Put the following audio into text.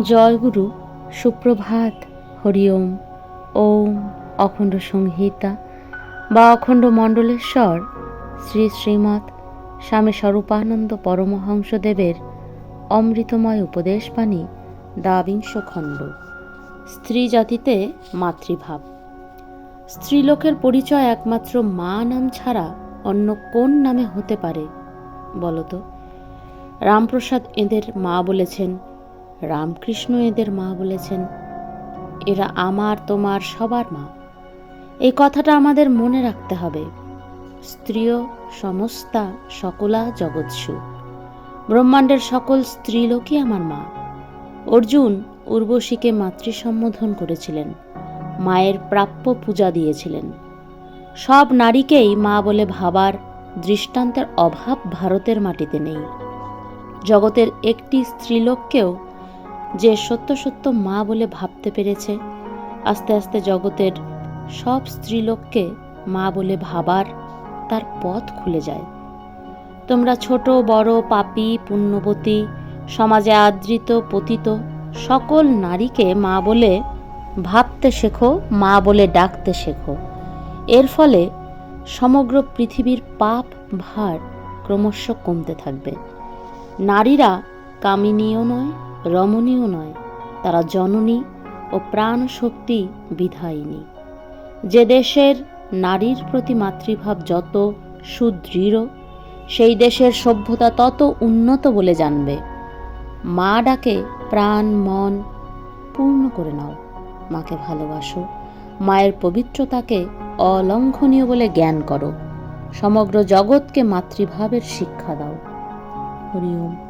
জয়গুরু, সুপ্রভাত, হরি ওম। ওম অখণ্ড সংহিতা বা অখণ্ড মণ্ডলেশ্বর শ্রী শ্রীমৎ স্বামী স্বরূপানন্দ পরমহংসদেবের অমৃতময় উপদেশবাণী দ্বাবিংশ খণ্ড। স্ত্রী জাতিতে মাতৃভাব। স্ত্রীলোকের পরিচয় একমাত্র মা নাম ছাড়া অন্য কোন নামে হতে পারে বলতো? রামপ্রসাদ এদের মা বলেছেন, রামকৃষ্ণ এদের মা বলেছেন, এরা আমার তোমার সবার মা। এই কথাটা আমাদের মনে রাখতে হবে। স্ত্রীয় সমস্তা সকলা জগৎসু। ব্রহ্মাণ্ডের সকল স্ত্রীলোকই আমার মা। অর্জুন উর্বশীকে মাতৃ সম্বোধন করেছিলেন, মায়ের প্রাপ্য পূজা দিয়েছিলেন। সব নারীকেই মা বলে ভাবার দৃষ্টান্তের অভাব ভারতের মাটিতে নেই। জগতের একটি স্ত্রীলোককেও যে সত্য সত্য মা বলে ভাবতে পেরেছে, আস্তে আস্তে জগতের সব স্ত্রীলোককে মা বলে ভাবার তার পথ খুলে যায়। তোমরা ছোট বড়, পাপী পুণ্যবতী, সমাজে আদৃত পতিত সকল নারীকে মা বলে ভাবতে শেখো, মা বলে ডাকতে শেখো। এর ফলে সমগ্র পৃথিবীর পাপ ভার ক্রমশ কমতে থাকবে। নারীরা কামিনীয় নয়, রমণীয় নয়, তারা জননী ও প্রাণশক্তি বিধায়িনী। যে দেশের নারীর প্রতি মাতৃভাব যত সুদৃঢ়, সেই দেশের সভ্যতা তত উন্নত বলে জানবে। মা ডাকে প্রাণ মন পূর্ণ করে নাও। মাকে ভালোবাসো, মায়ের পবিত্রতাকে অলঙ্ঘনীয় বলে জ্ঞান করো। সমগ্র জগৎকে মাতৃভাবের শিক্ষা দাও। হরি ওম।